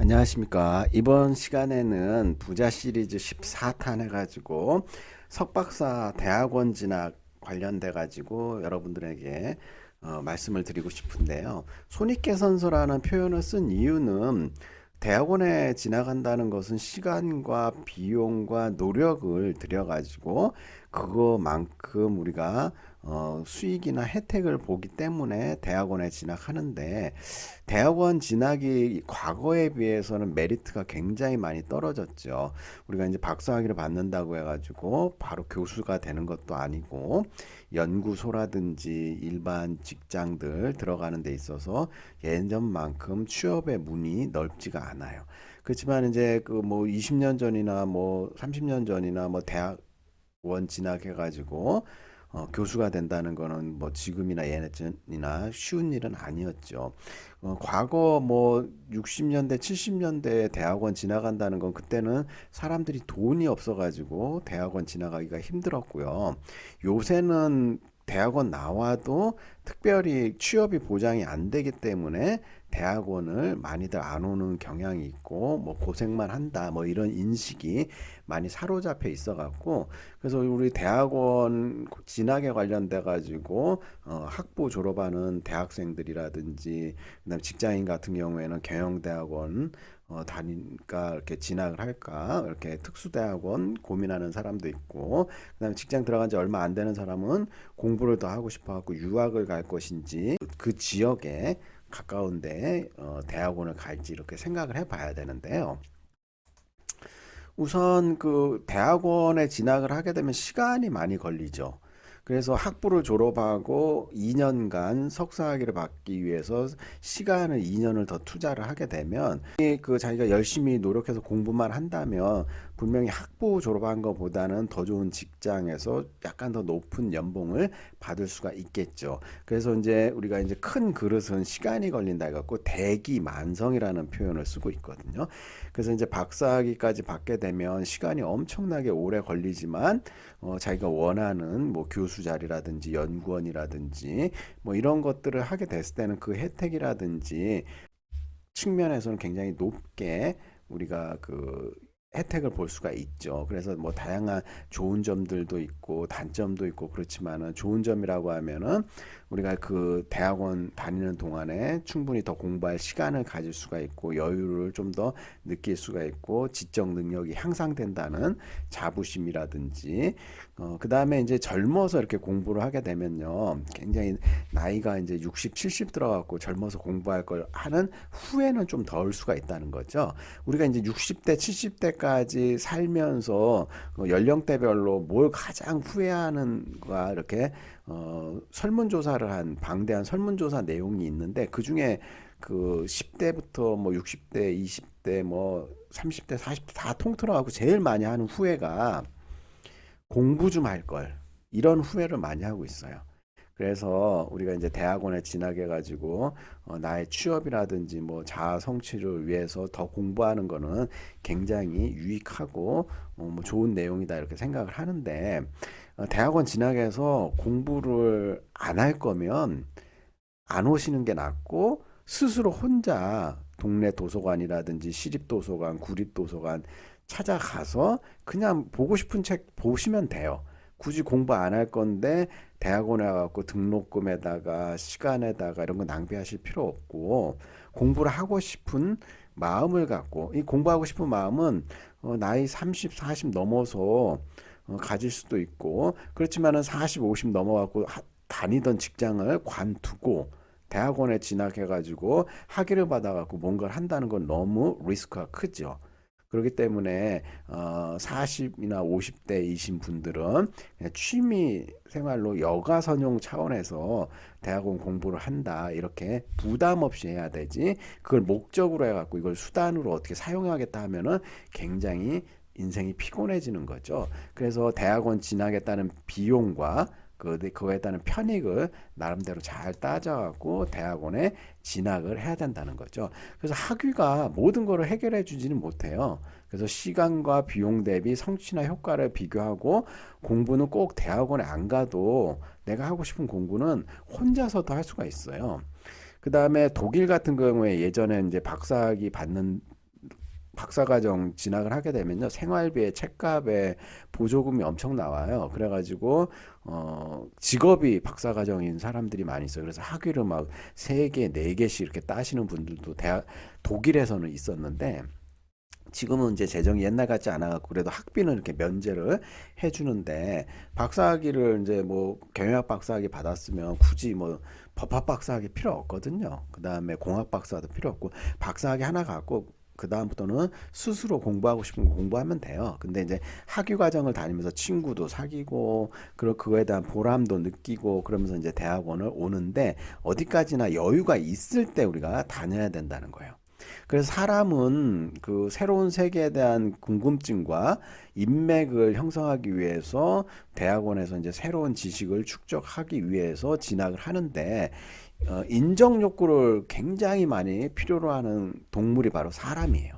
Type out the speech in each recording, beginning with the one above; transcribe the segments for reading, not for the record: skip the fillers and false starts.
안녕하십니까. 이번 시간에는 부자 시리즈 14탄 해가지고 석박사 대학원 진학 관련돼 가지고 여러분들에게 말씀을 드리고 싶은데요. 손익계산서라는 표현을 쓴 이유는 대학원에 진학한다는 것은 시간과 비용과 노력을 들여가지고 그거만큼 우리가 수익이나 혜택을 보기 때문에 대학원에 진학하는데, 대학원 진학이 과거에 비해서는 메리트가 굉장히 많이 떨어졌죠. 우리가 이제 박사학위를 받는다고 해가지고 바로 교수가 되는 것도 아니고, 연구소라든지 일반 직장들 들어가는 데 있어서 예전만큼 취업의 문이 넓지가 않아요. 그렇지만 이제 그 뭐 20년 전이나 뭐 30년 전이나 뭐 대학원 진학해가지고 교수가 된다는 거는 뭐 지금이나 예전이나 쉬운 일은 아니었죠. 과거 뭐 60년대, 70년대 대학원 진학한다는 건 그때는 사람들이 돈이 없어가지고 대학원 진학하기가 힘들었고요. 요새는 대학원 나와도 특별히 취업이 보장이 안 되기 때문에 대학원을 많이들 안 오는 경향이 있고, 뭐 고생만 한다 뭐 이런 인식이 많이 사로잡혀 있어 갖고, 그래서 우리 대학원 진학에 관련돼 가지고 학부 졸업하는 대학생들이라든지 그다음 직장인 같은 경우에는 경영대학원 다니까 이렇게 진학을 할까 이렇게 특수대학원 고민하는 사람도 있고, 그다음에 직장 들어간 지 얼마 안 되는 사람은 공부를 더 하고 싶어 갖고 유학을 갈 것인지 그 지역에 가까운데 대학원을 갈지 이렇게 생각을 해봐야 되는데요. 우선 그 대학원에 진학을 하게 되면 시간이 많이 걸리죠. 그래서 학부를 졸업하고 2년간 석사학위를 받기 위해서 시간을 2년을 더 투자를 하게 되면, 그 자기가 열심히 노력해서 공부만 한다면 분명히 학부 졸업한 것보다는 더 좋은 직장에서 약간 더 높은 연봉을 받을 수가 있겠죠. 그래서 이제 우리가 이제 큰 그릇은 시간이 걸린다 해갖고 대기만성이라는 표현을 쓰고 있거든요. 그래서 이제 박사학위까지 받게 되면 시간이 엄청나게 오래 걸리지만 자기가 원하는 뭐 교수 자리라든지 연구원이라든지 뭐 이런 것들을 하게 됐을 때는 그 혜택이라든지 측면에서는 굉장히 높게 우리가 그 혜택을 볼 수가 있죠. 그래서 뭐 다양한 좋은 점들도 있고 단점도 있고, 그렇지만은 좋은 점이라고 하면은 우리가 그 대학원 다니는 동안에 충분히 더 공부할 시간을 가질 수가 있고 여유를 좀 더 느낄 수가 있고 지적 능력이 향상된다는 자부심이라든지, 그다음에 이제 젊어서 이렇게 공부를 하게 되면요, 굉장히 나이가 이제 60, 70 들어갖고 젊어서 공부할 걸 하는 후회는 좀 덜 수가 있다는 거죠. 우리가 이제 60대, 70대까지 살면서 연령대별로 뭘 가장 후회하는가 이렇게 설문조사를 한 방대한 설문조사 내용이 있는데, 그 중에 그 10대부터 뭐 60대, 20대, 뭐 30대, 40대 다 통틀어갖고 제일 많이 하는 후회가 공부 좀 할 걸, 이런 후회를 많이 하고 있어요. 그래서 우리가 이제 대학원에 진학해 가지고 나의 취업이라든지 뭐 자아 성취를 위해서 더 공부하는 거는 굉장히 유익하고 뭐 좋은 내용이다 이렇게 생각을 하는데, 대학원 진학해서 공부를 안 할 거면 안 오시는 게 낫고, 스스로 혼자 동네 도서관이라든지 시립도서관, 구립도서관 찾아가서 그냥 보고 싶은 책 보시면 돼요. 굳이 공부 안 할 건데 대학원에 가갖고 등록금에다가 시간에다가 이런 거 낭비하실 필요 없고, 공부를 하고 싶은 마음을 갖고, 이 공부하고 싶은 마음은 나이 30, 40 넘어서 가질 수도 있고, 그렇지만은 40, 50 넘어갖고 다니던 직장을 관두고 대학원에 진학해가지고 학위를 받아갖고 뭔가를 한다는 건 너무 리스크가 크죠. 그렇기 때문에 40이나 50대이신 분들은 그냥 취미 생활로 여가 선용 차원에서 대학원 공부를 한다 이렇게 부담 없이 해야 되지, 그걸 목적으로 해갖고 이걸 수단으로 어떻게 사용하겠다 하면은 굉장히 인생이 피곤해지는 거죠. 그래서 대학원 진학했다는 비용과 그거에 따른 편익을 나름대로 잘 따져갖고 대학원에 진학을 해야 된다는 거죠. 그래서 학위가 모든 것을 해결해 주지는 못해요. 그래서 시간과 비용 대비 성취나 효과를 비교하고, 공부는 꼭 대학원에 안 가도 내가 하고 싶은 공부는 혼자서도 할 수가 있어요. 그 다음에 독일 같은 경우에 예전에 이제 박사학위 받는 박사과정 진학을 하게 되면요, 생활비에 책값에 보조금이 엄청 나와요. 그래가지고 직업이 박사과정인 사람들이 많이 있어요. 그래서 학위를 막 3개, 4개씩 이렇게 따시는 분들도 독일에서는 있었는데, 지금은 이제 재정이 옛날 같지 않아 갖고 그래도 학비는 이렇게 면제를 해주는데, 박사학위를 이제 뭐 경영학 박사학위 받았으면 굳이 뭐 법학 박사학위 필요 없거든요. 그 다음에 공학 박사도 필요 없고, 박사학위 하나 갖고 그 다음부터는 스스로 공부하고 싶은 거 공부하면 돼요. 근데 이제 학위 과정을 다니면서 친구도 사귀고, 그리고 그거에 대한 보람도 느끼고, 그러면서 이제 대학원을 오는데, 어디까지나 여유가 있을 때 우리가 다녀야 된다는 거예요. 그래서 사람은 그 새로운 세계에 대한 궁금증과 인맥을 형성하기 위해서 대학원에서 이제 새로운 지식을 축적하기 위해서 진학을 하는데, 인정 욕구를 굉장히 많이 필요로 하는 동물이 바로 사람이에요.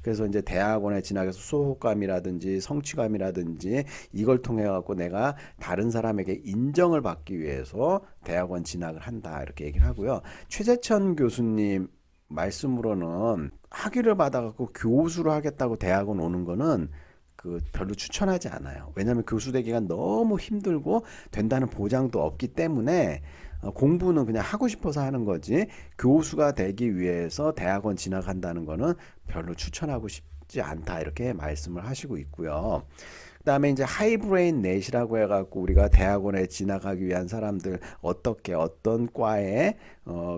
그래서 이제 대학원에 진학해서 소속감이라든지 성취감이라든지 이걸 통해 갖고 내가 다른 사람에게 인정을 받기 위해서 대학원 진학을 한다, 이렇게 얘기를 하고요. 최재천 교수님 말씀으로는 학위를 받아갖고 교수로 하겠다고 대학원 오는 거는 그 별로 추천하지 않아요. 왜냐하면 교수 되기가 너무 힘들고 된다는 보장도 없기 때문에 공부는 그냥 하고 싶어서 하는 거지, 교수가 되기 위해서 대학원 진학한다는 거는 별로 추천하고 싶지 않다, 이렇게 말씀을 하시고 있고요. 그다음에 이제 하이브레인 넷이라고 해갖고 우리가 대학원에 진학하기 위한 사람들 어떻게 어떤 과에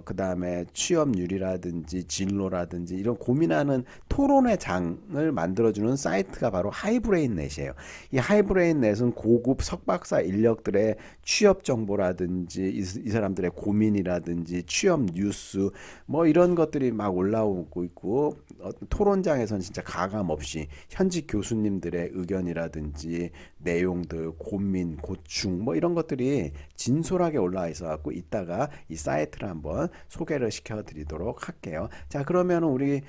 그다음에 취업률이라든지 진로라든지 이런 고민하는 토론회 장을 만들어주는 사이트가 바로 하이브레인 넷이에요. 이 하이브레인 넷은 고급 석박사 인력들의 취업 정보라든지 이 사람들의 고민이라든지 취업 뉴스 뭐 이런 것들이 막 올라오고 있고, 토론장에서는 진짜 가감 없이 현직 교수님들의 의견이라든지 내용들, 고민, 고충 뭐 이런 것들이 진솔하게 올라와 있어 갖고 이따가 이 사이트를 한번 소개를 시켜 드리도록 할게요. 자, 그러면 우리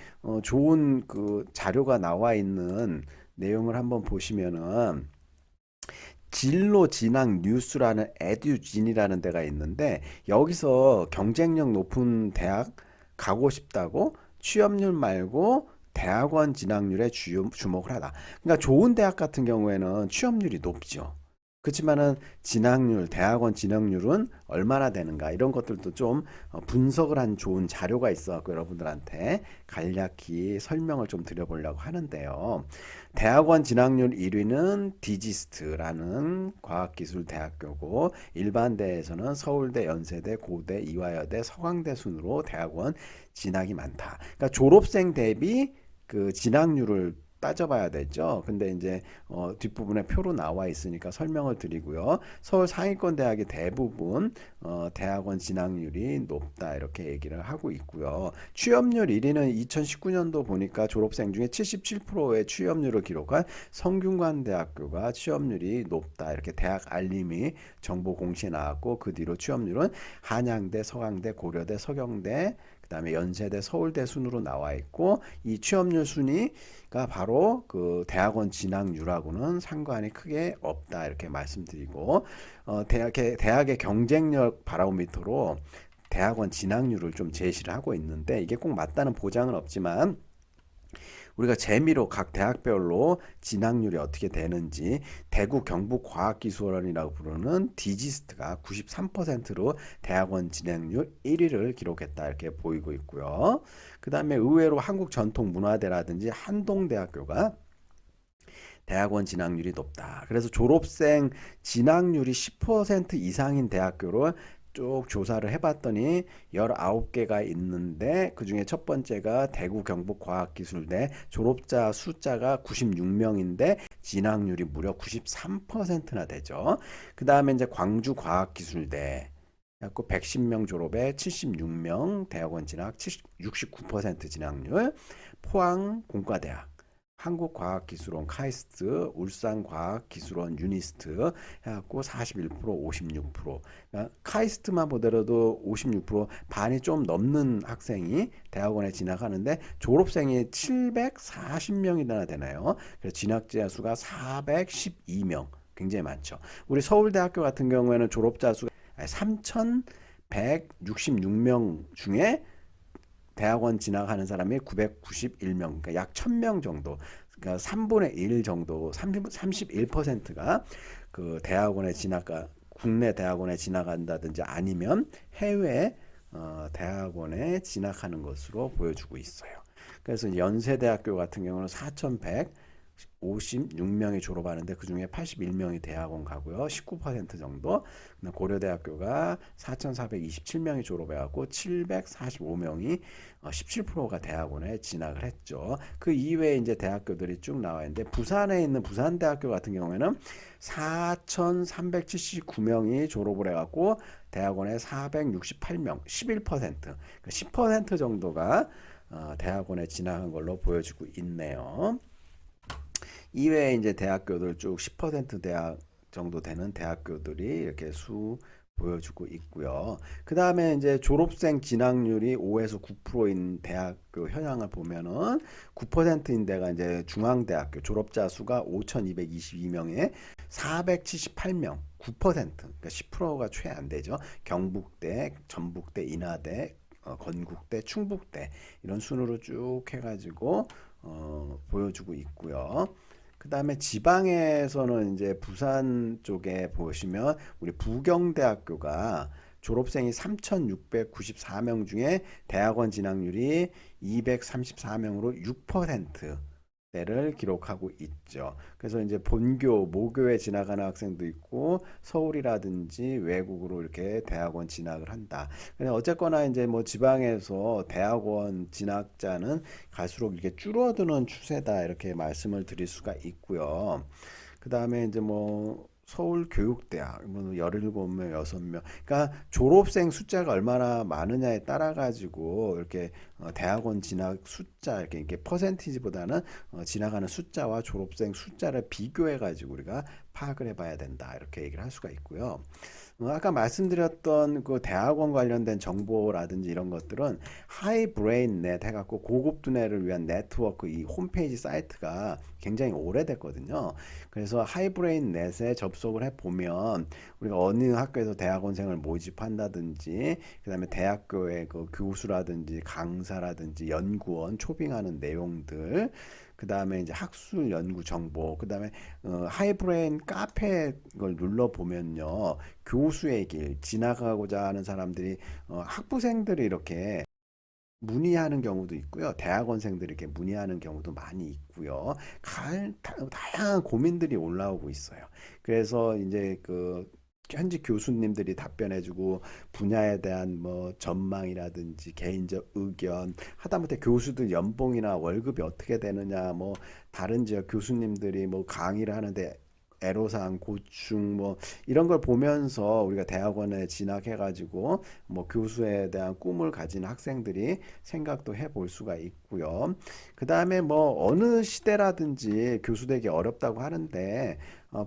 좋은 그 자료가 나와 있는 내용을 한번 보시면은, 진로 진학 뉴스라는 에듀진이라는 데가 있는데, 여기서 경쟁력 높은 대학 가고 싶다고 취업률 말고 대학원 진학률에 주목을 하다. 그러니까 좋은 대학 같은 경우에는 취업률이 높죠. 그렇지만은 진학률, 대학원 진학률은 얼마나 되는가, 이런 것들도 좀 분석을 한 좋은 자료가 있어갖고 여러분들한테 간략히 설명을 좀 드려보려고 하는데요. 대학원 진학률 1위는 디지스트라는 과학기술대학교고, 일반대에서는 서울대, 연세대, 고대, 이화여대, 서강대 순으로 대학원 진학이 많다. 그러니까 졸업생 대비 그 진학률을 따져봐야 되죠. 근데 이제 뒷부분에 표로 나와 있으니까 설명을 드리고요. 서울 상위권 대학의 대부분 대학원 진학률이 높다, 이렇게 얘기를 하고 있고요. 취업률 1위는 2019년도 보니까 졸업생 중에 77%의 취업률을 기록한 성균관대학교가 취업률이 높다, 이렇게 대학 알림이 정보 공시에 나왔고, 그 뒤로 취업률은 한양대, 서강대, 고려대, 서경대, 그다음에 연세대, 서울대 순으로 나와 있고, 이 취업률 순위가 바로 그 대학원 진학률하고는 상관이 크게 없다, 이렇게 말씀드리고, 대학의 경쟁력 바로미터로 대학원 진학률을 좀 제시를 하고 있는데, 이게 꼭 맞다는 보장은 없지만 우리가 재미로 각 대학별로 진학률이 어떻게 되는지, 대구 경북과학기술원이라고 부르는 디지스트가 93%로 대학원 진학률 1위를 기록했다, 이렇게 보이고 있고요. 그 다음에 의외로 한국전통문화대라든지 한동대학교가 대학원 진학률이 높다. 그래서 졸업생 진학률이 10% 이상인 대학교를 쭉 조사를 해봤더니 19개가 있는데, 그 중에 첫 번째가 대구 경북과학기술대, 졸업자 숫자가 96명인데 진학률이 무려 93%나 되죠. 그 다음에 이제 광주과학기술대, 110명 졸업에 76명 대학원 진학, 69% 진학률. 포항 공과대학, 한국과학기술원 카이스트, 울산과학기술원 유니스트 해갖고 41%, 56%. 그러니까 카이스트만 보더라도 56%, 반이 좀 넘는 학생이 대학원에 진학하는데 졸업생이 740명이나 되나요? 그래서 진학자 수가 412명, 굉장히 많죠. 우리 서울대학교 같은 경우에는 졸업자 수가 3,166명 중에 대학원 진학하는 사람이 991명, 그러니까 약 1000명 정도, 그러니까 3분의 1 정도, 31%가 그 대학원에 진학가 국내 대학원에 진학한다든지 아니면 해외 대학원에 진학하는 것으로 보여주고 있어요. 그래서 연세대학교 같은 경우는 4,156명이 졸업하는데 그중에 81명이 대학원 가고요. 19% 정도. 고려대학교가 4,427명이 졸업해갖고 745명이 17%가 대학원에 진학을 했죠. 그 이외에 이제 대학교들이 쭉 나와 있는데 부산에 있는 부산대학교 같은 경우에는 4,379명이 졸업을 해갖고 대학원에 468명, 11%, 10% 정도가 대학원에 진학한 걸로 보여지고 있네요. 이외에 이제 대학교들 쭉 10% 대학 정도 되는 대학교들이 이렇게 보여주고 있고요. 그 다음에 이제 졸업생 진학률이 5에서 9%인 대학교 현황을 보면은 9%인 데가 이제 중앙대학교 졸업자 수가 5,222명에 478명, 9%, 그러니까 10%가 채 안 되죠. 경북대, 전북대, 인하대, 건국대, 충북대 이런 순으로 쭉 해가지고 보여주고 있고요. 그 다음에 지방에서는 이제 부산 쪽에 보시면 우리 부경대학교가 졸업생이 3,694명 중에 대학원 진학률이 234명으로 6%대를 기록하고 있죠. 그래서 이제 본교, 모교에 진학하는 학생도 있고 서울이라든지 외국으로 이렇게 대학원 진학을 한다. 그래서 어쨌거나 이제 뭐 지방에서 대학원 진학자는 갈수록 이렇게 줄어드는 추세다 이렇게 말씀을 드릴 수가 있고요. 그 다음에 이제 뭐 서울교육대학 뭐 17명, 6명. 그러니까 졸업생 숫자가 얼마나 많으냐에 따라 가지고 이렇게 대학원 진학 숫자 이렇게 퍼센티지보다는 지나가는 숫자와 졸업생 숫자를 비교해 가지고 우리가 파악을 해봐야 된다 이렇게 얘기를 할 수가 있고요. 아까 말씀드렸던 그 대학원 관련된 정보라든지 이런 것들은 하이브레인넷 해갖고 고급 두뇌를 위한 네트워크 이 홈페이지 사이트가 굉장히 오래됐거든요. 그래서 하이브레인넷에 접속을 해보면 우리가 어느 학교에서 대학원생을 모집한다든지 그다음에 대학교의 그 교수라든지 강사라든지 연구원 초빙하는 내용들 그 다음에 이제 학술 연구 정보, 그 다음에 하이브레인 카페 걸 눌러 보면요, 교수의 길 지나가고자 하는 사람들이 학부생들이 이렇게 문의하는 경우도 있고요. 대학원생들이 이렇게 문의하는 경우도 많이 있고요. 다양한 고민들이 올라오고 있어요. 그래서 이제 그 현지 교수님들이 답변해주고 분야에 대한 뭐 전망이라든지 개인적 의견, 하다못해 교수들 연봉이나 월급이 어떻게 되느냐, 뭐 다른 지역 교수님들이 뭐 강의를 하는데 애로사항, 고충 뭐 이런 걸 보면서 우리가 대학원에 진학해가지고 뭐 교수에 대한 꿈을 가진 학생들이 생각도 해볼 수가 있고요. 그 다음에 뭐 어느 시대라든지 교수 되기 어렵다고 하는데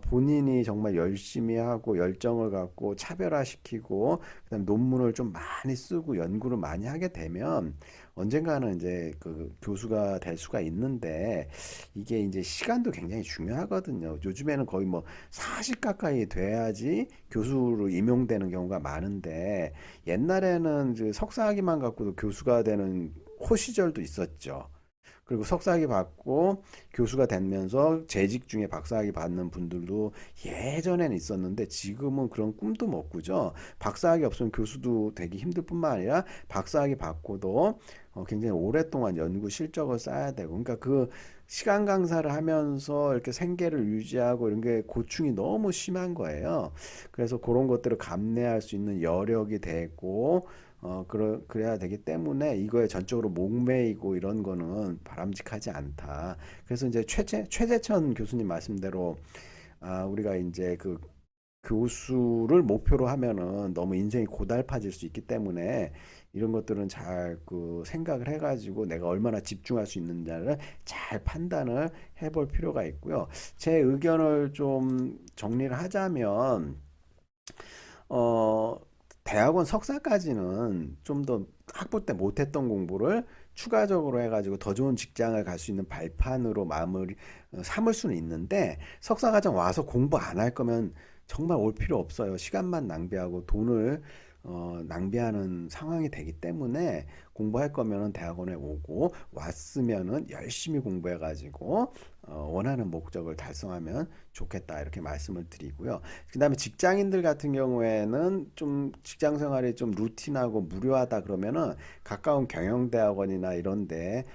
본인이 정말 열심히 하고 열정을 갖고 차별화시키고 그다음 논문을 좀 많이 쓰고 연구를 많이 하게 되면 언젠가는 이제 그 교수가 될 수가 있는데 이게 이제 시간도 굉장히 중요하거든요. 요즘에는 거의 뭐 40 가까이 돼야지 교수로 임용되는 경우가 많은데 옛날에는 이제 석사학위만 갖고도 교수가 되는 호시절도 있었죠. 그리고 석사학위 받고 교수가 되면서 재직 중에 박사학위 받는 분들도 예전에는 있었는데 지금은 그런 꿈도 못 꾸죠. 박사학위 없으면 교수도 되기 힘들 뿐만 아니라 박사학위 받고도 굉장히 오랫동안 연구 실적을 쌓아야 되고 그러니까 그 시간 강사를 하면서 이렇게 생계를 유지하고 이런 게 고충이 너무 심한 거예요. 그래서 그런 것들을 감내할 수 있는 여력이 되고 그래야 되기 때문에 이거에 전적으로 목매이고 이런 거는 바람직하지 않다. 그래서 이제 최재천 교수님 말씀대로 우리가 이제 그 교수를 목표로 하면은 너무 인생이 고달파질 수 있기 때문에 이런 것들은 잘 그 생각을 해가지고 내가 얼마나 집중할 수 있는지를 잘 판단을 해볼 필요가 있고요. 제 의견을 좀 정리를 하자면 어, 대학원 석사까지는 좀 더 학부 때 못했던 공부를 추가적으로 해가지고 더 좋은 직장을 갈 수 있는 발판으로 마무리 삼을 수는 있는데 석사 과정 와서 공부 안 할 거면 정말 올 필요 없어요. 시간만 낭비하고 돈을 낭비하는 상황이 되기 때문에 공부할 거면은 대학원에 오고 왔으면은 열심히 공부해 가지고 원하는 목적을 달성하면 좋겠다 이렇게 말씀을 드리고요. 그다음에 직장인들 같은 경우에는 좀 직장 생활이 좀 루틴하고 무료하다 그러면은 가까운 경영대학원이나 이런데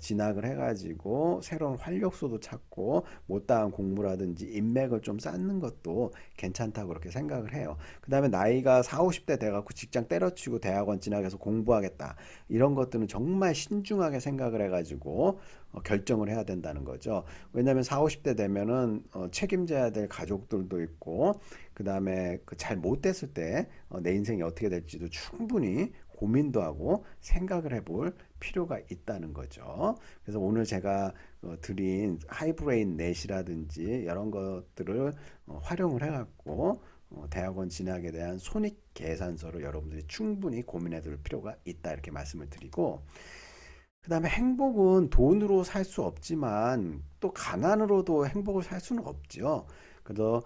진학을 해가지고 새로운 활력소도 찾고 못다한 공부라든지 인맥을 좀 쌓는 것도 괜찮다고 그렇게 생각을 해요. 그 다음에 나이가 4, 50대 돼갖고 직장 때려치우고 대학원 진학해서 공부하겠다. 이런 것들은 정말 신중하게 생각을 해가지고 결정을 해야 된다는 거죠. 왜냐하면 4, 50대 되면은 책임져야 될 가족들도 있고 그 다음에 그 잘 못됐을 때 내 인생이 어떻게 될지도 충분히 고민도 하고 생각을 해볼 필요가 있다는 거죠. 그래서 오늘 제가 드린 하이브레인 넷이라든지 이런 것들을 활용을 해갖고 대학원 진학에 대한 손익 계산서를 여러분들이 충분히 고민해 둘 필요가 있다 이렇게 말씀을 드리고 그 다음에 행복은 돈으로 살 수 없지만 또 가난으로도 행복을 살 수는 없죠. 그래서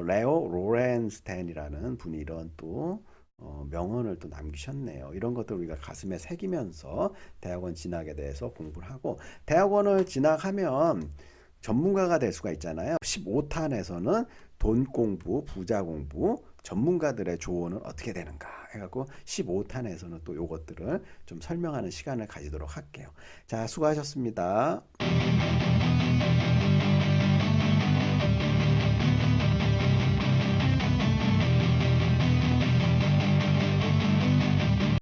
레오 로렌스텐이라는 분이 이런 또 명언을 또 남기셨네요. 이런 것들 우리가 가슴에 새기면서 대학원 진학에 대해서 공부를 하고 대학원을 진학하면 전문가가 될 수가 있잖아요. 15탄에서는 돈 공부, 부자 공부, 전문가들의 조언은 어떻게 되는가 해갖고 15탄에서는 또 요것들을 좀 설명하는 시간을 가지도록 할게요. 자, 수고하셨습니다.